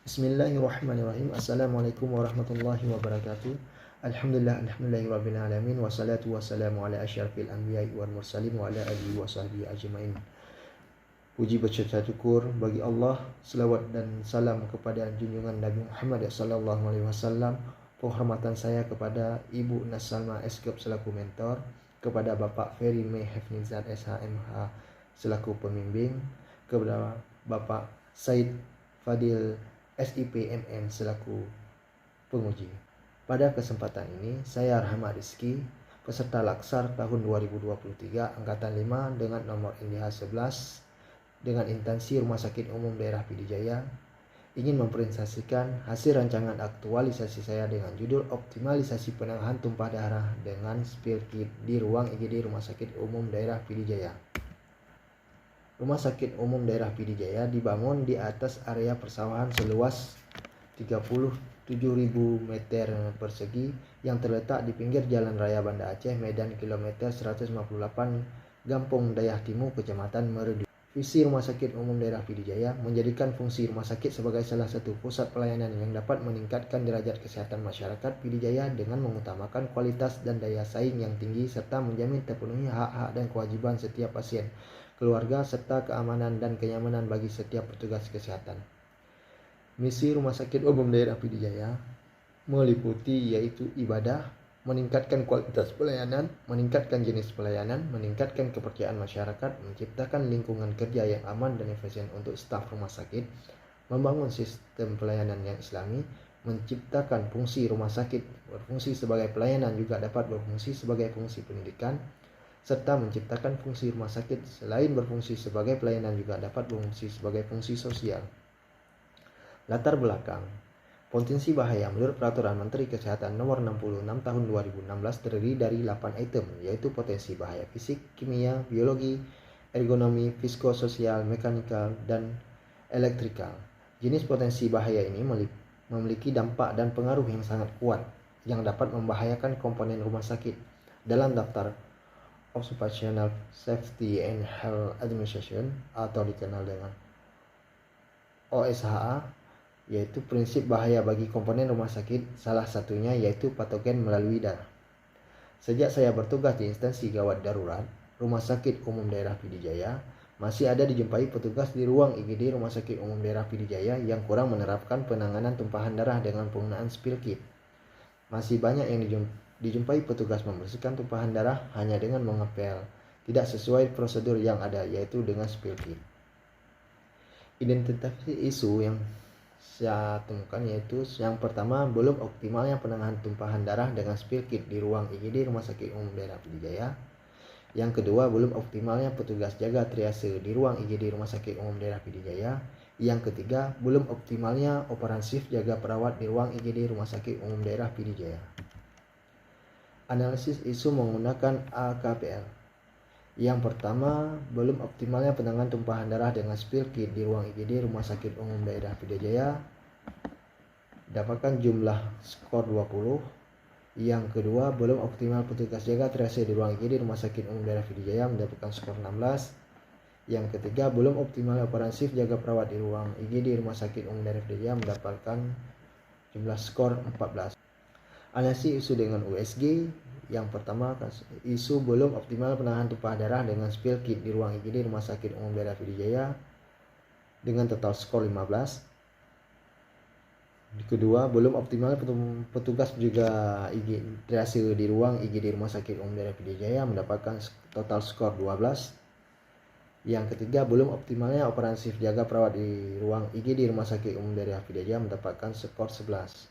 Bismillahirrahmanirrahim. Assalamualaikum warahmatullahi wabarakatuh. Alhamdulillahirabbil alamin wassalatu wassalamu ala asyrafil anbiya'i wal mursalin wa ala alihi wa sahbihi ajmain. Puji bersyukur syukur bagi Allah, selawat dan salam kepada junjungan Nabi Muhammad sallallahu alaihi wasallam. Penghormatan saya kepada Ibu Nasalma Eskep selaku mentor, kepada Bapak Ferry May Hafnizat SHMH selaku pembimbing, kepada Bapak Said Fadil SIPMM selaku penguji. Pada kesempatan ini, saya Rahmat Rizki, peserta Laksar tahun 2023 Angkatan 5 dengan nomor NDH 11 dengan instansi Rumah Sakit Umum Daerah Pidijaya, ingin mempresentasikan hasil rancangan aktualisasi saya dengan judul Optimalisasi Penanganan Tumpah Darah dengan Spill Kit di ruang IGD Rumah Sakit Umum Daerah Pidijaya. Rumah Sakit Umum Daerah Pidijaya dibangun di atas area persawahan seluas 37.000 meter persegi yang terletak di pinggir Jalan Raya Banda Aceh, Medan kilometer 158, Gampong Dayah Timur, Kecamatan Meredu. Visi Rumah Sakit Umum Daerah Pidijaya menjadikan fungsi rumah sakit sebagai salah satu pusat pelayanan yang dapat meningkatkan derajat kesehatan masyarakat Pidijaya dengan mengutamakan kualitas dan daya saing yang tinggi serta menjamin terpenuhi hak-hak dan kewajiban setiap pasien, keluarga, serta keamanan dan kenyamanan bagi setiap petugas kesehatan. Misi Rumah Sakit Umum Daerah Pidijaya meliputi yaitu ibadah, meningkatkan kualitas pelayanan, meningkatkan jenis pelayanan, meningkatkan kepercayaan masyarakat, menciptakan lingkungan kerja yang aman dan efisien untuk staf rumah sakit, membangun sistem pelayanan yang islami, menciptakan fungsi rumah sakit berfungsi sebagai pelayanan juga dapat berfungsi sebagai fungsi pendidikan, serta menciptakan fungsi rumah sakit selain berfungsi sebagai pelayanan juga dapat berfungsi sebagai fungsi sosial. Latar belakang potensi bahaya menurut Peraturan Menteri Kesehatan Nomor 66 Tahun 2016 terdiri dari 8 item, yaitu potensi bahaya fisik, kimia, biologi, ergonomi, psikososial, mekanikal, dan elektrikal. Jenis potensi bahaya ini memiliki dampak dan pengaruh yang sangat kuat yang dapat membahayakan komponen rumah sakit. Dalam daftar Occupational Safety and Health Administration atau dikenal dengan OSHA, yaitu prinsip bahaya bagi komponen rumah sakit, salah satunya yaitu patogen melalui darah. Sejak saya bertugas di instansi gawat darurat Rumah Sakit Umum Daerah Pidijaya, masih ada dijumpai petugas di ruang IGD Rumah Sakit Umum Daerah Pidijaya yang kurang menerapkan penanganan tumpahan darah dengan penggunaan spill kit. Masih banyak yang dijumpai petugas membersihkan tumpahan darah hanya dengan mengepel, tidak sesuai prosedur yang ada, yaitu dengan spill kit. Identifikasi isu yang saya temukan yaitu yang pertama, belum optimalnya penanganan tumpahan darah dengan spill kit di ruang IGD Rumah Sakit Umum Daerah Pidijaya. Yang kedua, belum optimalnya petugas jaga triase di ruang IGD Rumah Sakit Umum Daerah Pidijaya. Yang ketiga, belum optimalnya operasi jaga perawat di ruang IGD Rumah Sakit Umum Daerah Pidijaya. Analisis isu menggunakan AKPL. Yang pertama, belum optimalnya penanganan tumpahan darah dengan spill kit di ruang IGD Rumah Sakit Umum Daerah Pidijaya. Dapatkan jumlah skor 20. Yang kedua, belum optimal petugas jaga triase di ruang IGD Rumah Sakit Umum Daerah Pidijaya, mendapatkan skor 16. Yang ketiga, belum optimal operasi jaga perawat di ruang IGD Rumah Sakit Umum Daerah Pidijaya, mendapatkan jumlah skor 14. Analisis isu dengan USG. Yang pertama, isu belum optimal penanganan tumpah darah dengan spill kit di ruang IGD Rumah Sakit Umum Daerah Pidijaya dengan total skor 15. Kedua, belum optimal petugas juga triase di ruang IGD Rumah Sakit Umum Daerah Pidijaya, mendapatkan total skor 12. Yang ketiga, belum optimalnya operasi jaga perawat di ruang IGD Rumah Sakit Umum Daerah Pidijaya, mendapatkan skor 11.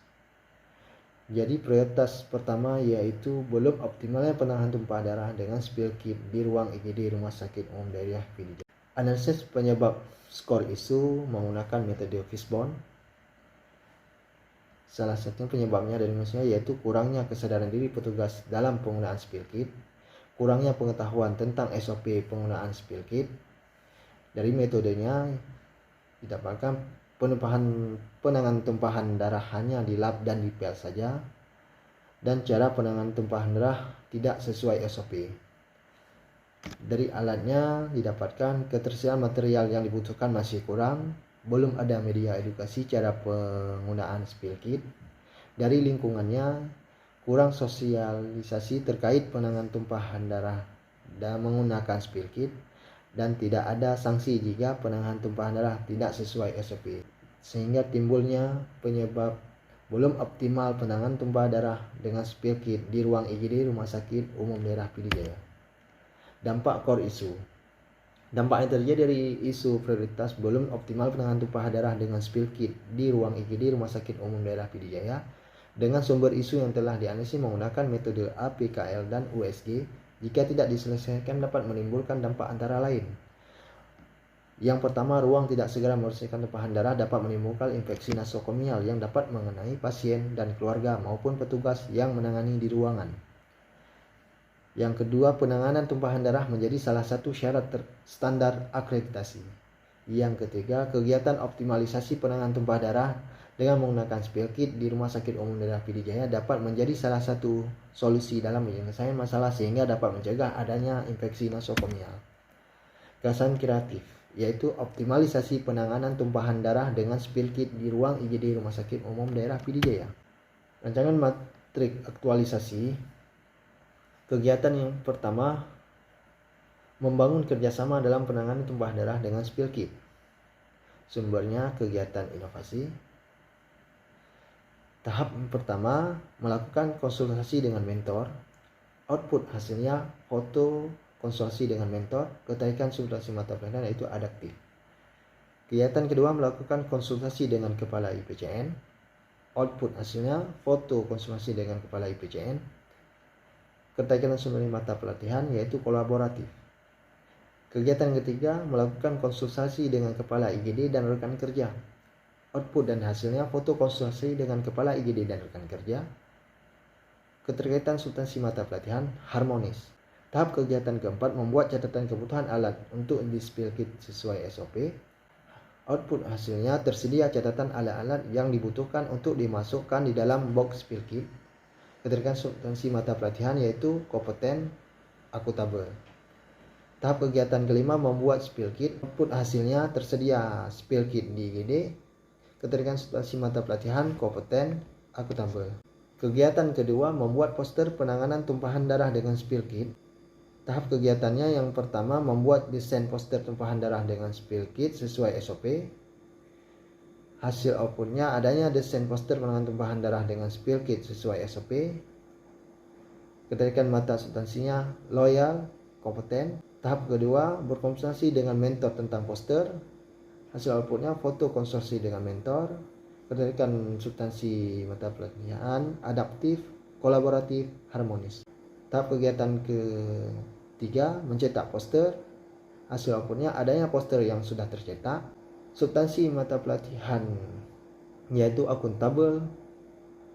Jadi prioritas pertama yaitu belum optimalnya penanganan tumpah darah dengan spill kit di ruang IGD Rumah Sakit Umum Daerah Pidijaya. Analisis penyebab skor isu menggunakan metode Fishbone. Salah satu penyebabnya dari manusia yaitu kurangnya kesadaran diri petugas dalam penggunaan spill kit, kurangnya pengetahuan tentang SOP penggunaan spill kit. Dari metodenya didapatkan penanganan tumpahan darah hanya di lab dan di pel saja, dan cara penanganan tumpahan darah tidak sesuai SOP. Dari alatnya didapatkan ketersediaan material yang dibutuhkan masih kurang, belum ada media edukasi cara penggunaan spill kit. Dari lingkungannya kurang sosialisasi terkait penanganan tumpahan darah dan menggunakan spill kit, dan tidak ada sanksi jika penanganan tumpahan darah tidak sesuai SOP, sehingga timbulnya penyebab belum optimal penanganan tumpahan darah dengan spill kit di ruang IGD Rumah Sakit Umum Daerah PD Jaya. Dampak core isu. Dampak yang terjadi dari isu prioritas belum optimal penanganan tumpahan darah dengan spill kit di ruang IGD Rumah Sakit Umum Daerah PD Jaya dengan sumber isu yang telah dianalisis menggunakan metode APKL dan USG, jika tidak diselesaikan dapat menimbulkan dampak antara lain. Yang pertama, ruang tidak segera membersihkan tumpahan darah dapat menimbulkan infeksi nosokomial yang dapat mengenai pasien dan keluarga maupun petugas yang menangani di ruangan. Yang kedua, penanganan tumpahan darah menjadi salah satu syarat standar akreditasi. Yang ketiga, kegiatan optimalisasi penanganan tumpahan darah dengan menggunakan spill kit di Rumah Sakit Umum Daerah PD Jaya dapat menjadi salah satu solusi dalam menyelesaikan masalah sehingga dapat mencegah adanya infeksi nosokomial. Gagasan kreatif, yaitu optimalisasi penanganan tumpahan darah dengan spill kit di ruang IGD Rumah Sakit Umum Daerah PD Jaya. Rancangan matrik aktualisasi. Kegiatan yang pertama, membangun kerjasama dalam penanganan tumpahan darah dengan spill kit. Sumbernya kegiatan inovasi. Tahap pertama, melakukan konsultasi dengan mentor. Output hasilnya foto konsultasi dengan mentor, keterkaitan substansi mata pelajaran yaitu adaptif. Kegiatan kedua, melakukan konsultasi dengan kepala IPCN. Output hasilnya foto konsultasi dengan kepala IPCN. Keterkaitan sumber mata pelatihan yaitu kolaboratif. Kegiatan ketiga, melakukan konsultasi dengan kepala IGD dan rekan kerja. Output dan hasilnya foto konsultasi dengan kepala IGD dan rekan kerja. Keterkaitan substansi mata pelatihan harmonis. Tahap kegiatan keempat, membuat catatan kebutuhan alat untuk di spill kit sesuai SOP. Output hasilnya tersedia catatan alat-alat yang dibutuhkan untuk dimasukkan di dalam box spill kit. Keterkaitan substansi mata pelatihan yaitu kompeten, akuntabel. Tahap kegiatan kelima, membuat spill kit. Output hasilnya tersedia spill kit di IGD. Keterkaitan substansi mata pelatihan, kompeten, akuntabel. Kegiatan kedua, membuat poster penanganan tumpahan darah dengan spill kit. Tahap kegiatannya yang pertama, membuat desain poster tumpahan darah dengan spill kit sesuai SOP. Hasil outputnya adanya desain poster penanganan tumpahan darah dengan spill kit sesuai SOP. Keterkaitan mata substansinya loyal, kompeten. Tahap kedua, berkonsultasi dengan mentor tentang poster. Hasil outputnya foto konsorsi dengan mentor. Keterkaitan substansi mata pelatihan adaptif, kolaboratif, harmonis. Tahap kegiatan ketiga, mencetak poster. Hasil outputnya adanya poster yang sudah tercetak. Substansi mata pelatihan yaitu akuntabel,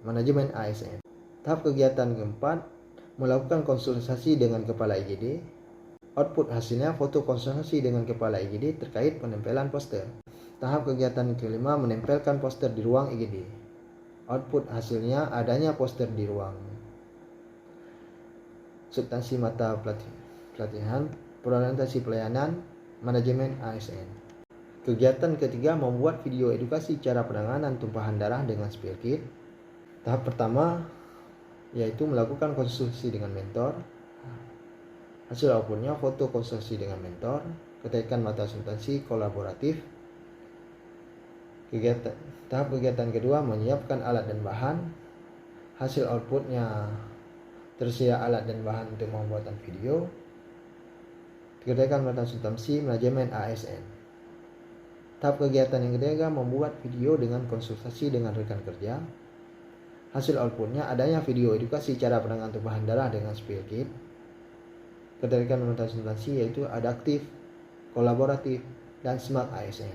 manajemen ASN. Tahap kegiatan keempat, melakukan konsultasi dengan kepala IGD. Output hasilnya foto konsultasi dengan kepala IGD terkait penempelan poster. Tahap kegiatan kelima, menempelkan poster di ruang IGD. Output hasilnya adanya poster di ruang. Substansi mata pelatihan, orientasi pelayanan, manajemen ASN. Kegiatan ketiga, membuat video edukasi cara penanganan tumpahan darah dengan spill kit. Tahap pertama yaitu melakukan konsultasi dengan mentor. Hasil outputnya foto konsultasi dengan mentor. Keterkaitan mata substansi kolaboratif. Tahap kegiatan kedua, menyiapkan alat dan bahan. Hasil outputnya tersedia alat dan bahan untuk pembuatan video. Keterkaitan mata substansi manajemen ASN. Tahap kegiatan yang ketiga, membuat video dengan konsultasi dengan rekan kerja. Hasil outputnya adanya video edukasi cara penanganan tumpahan darah dengan spill kit. Keterkaitan mata substansi yaitu adaptif, kolaboratif, dan smart ASN.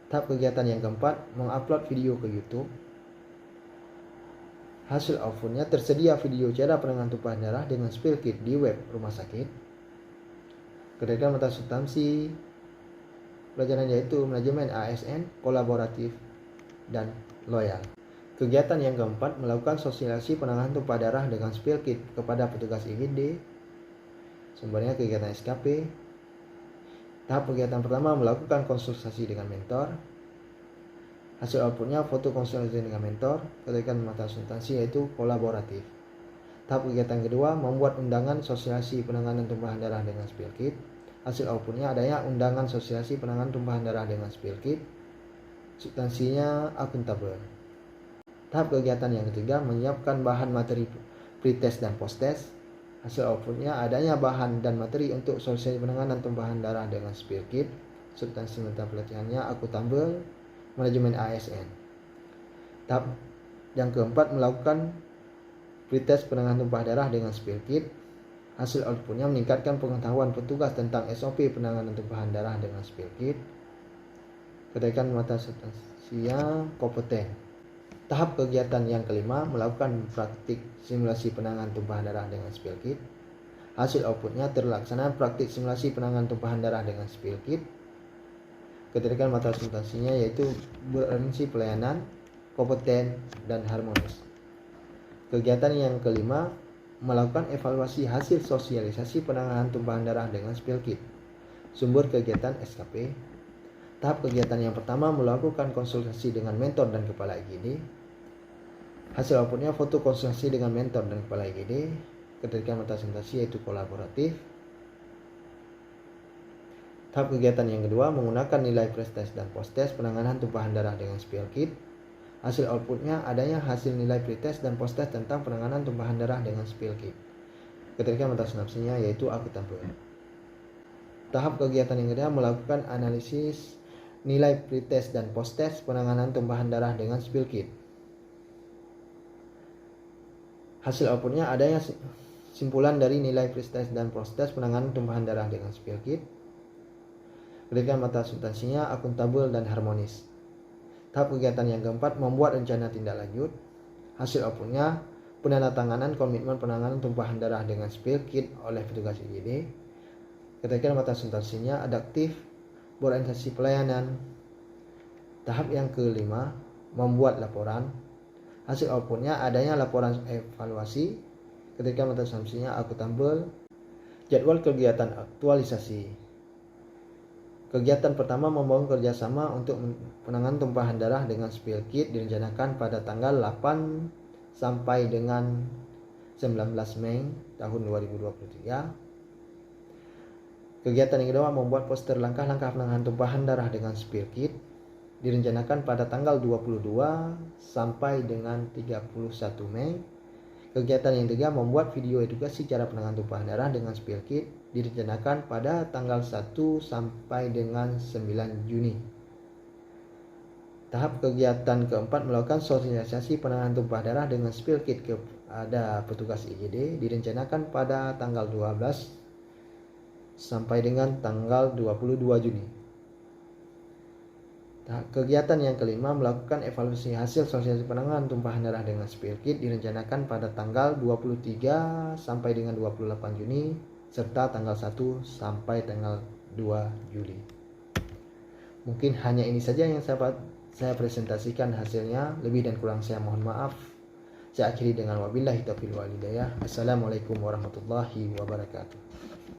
Tahap kegiatan yang keempat, mengupload video ke YouTube. Hasil outputnya tersedia video cara penanganan tumpahan darah dengan spill kit di web rumah sakit. Keterkaitan mata substansi pelajaran yaitu manajemen ASN, kolaboratif, dan loyal. Kegiatan yang keempat, melakukan sosialisasi penanganan tumpahan darah dengan spill kit kepada petugas IGD. Sumbernya kegiatan SKP. Tahap kegiatan pertama melakukan konsultasi dengan mentor. Hasil outputnya foto konsultasi dengan mentor. Kegiatan mata substansi yaitu kolaboratif. Tahap kegiatan kedua membuat undangan sosialisasi penanganan tumpahan darah dengan spill kit. Hasil outputnya adanya undangan sosialisasi penanganan tumpahan darah dengan spill kit. Substansinya akuntabel. Tahap kegiatan yang ketiga menyiapkan bahan materi pretest dan posttest. Hasil outputnya adanya bahan dan materi untuk solusi penanganan tumpahan darah dengan spill kit. Substansi mata pelatihannya akuntabel, manajemen ASN. Tahap yang keempat melakukan pretest penanganan tumpah darah dengan spill kit. Hasil outputnya meningkatkan pengetahuan petugas tentang SOP penanganan tumpahan darah dengan spill kit. Ketekan mata substansinya kompeten. Tahap kegiatan yang kelima melakukan praktik simulasi penanganan tumpahan darah dengan spill kit. Hasil outputnya terlaksana praktik simulasi penanganan tumpahan darah dengan spill kit. Ketekan mata substansinya yaitu berorientasi pelayanan, kompeten, dan harmonis. Kegiatan yang kelima melakukan evaluasi hasil sosialisasi penanganan tumpahan darah dengan spill kit. Sumber kegiatan SKP. Tahap kegiatan yang pertama melakukan konsultasi dengan mentor dan kepala IGD. Hasil outputnya foto konsultasi dengan mentor dan kepala IGD. Ketekan mata substansi yaitu kolaboratif. Tahap kegiatan yang kedua menggunakan nilai pretest dan posttest penanganan tumpahan darah dengan spill kit. Hasil outputnya adanya hasil nilai pretest dan posttest tentang penanganan tumpahan darah dengan spill kit. Ketekan mata substansinya yaitu akuntabel. Tahap kegiatan yang kedua melakukan analisis nilai pretest dan posttest penanganan tumpahan darah dengan spill kit. Hasil outputnya adanya simpulan dari nilai pretest dan posttest penanganan tumpahan darah dengan spill kit. Ketekan mata substansinya akuntabel dan harmonis. Tahap kegiatan yang keempat membuat rencana tindak lanjut. Hasil outputnya penandatanganan komitmen penanganan tumpahan darah dengan spill kit oleh petugas IGD. Ketekan mata substansinya adaptif, berorientasi pelayanan. Tahap yang kelima membuat laporan. Hasil outputnya adanya laporan evaluasi. Ketekan mata substansinya akuntabel. Jadwal kegiatan aktualisasi. Kegiatan pertama membangun kerjasama untuk penanganan tumpahan darah dengan spill kit direncanakan pada tanggal 8 sampai dengan 19 Mei tahun 2023. Kegiatan yang kedua membuat poster langkah-langkah penanganan tumpahan darah dengan spill kit direncanakan pada tanggal 22 sampai dengan 31 Mei. Kegiatan yang ketiga membuat video edukasi cara penanganan tumpahan darah dengan spill kit direncanakan pada tanggal 1 sampai dengan 9 Juni. Tahap kegiatan keempat melakukan sosialisasi penanganan tumpah darah dengan spill kit kepada petugas IGD direncanakan pada tanggal 12 sampai dengan tanggal 22 Juni. Kegiatan yang kelima melakukan evaluasi hasil sosialisasi penanganan tumpahan darah dengan spill kit direncanakan pada tanggal 23 sampai dengan 28 Juni serta tanggal 1 sampai tanggal 2 Juli. Mungkin hanya ini saja yang saya presentasikan hasilnya. Lebih dan kurang saya mohon maaf. Saya akhiri dengan wabillahi taufiq wal hidayah. Assalamualaikum warahmatullahi wabarakatuh.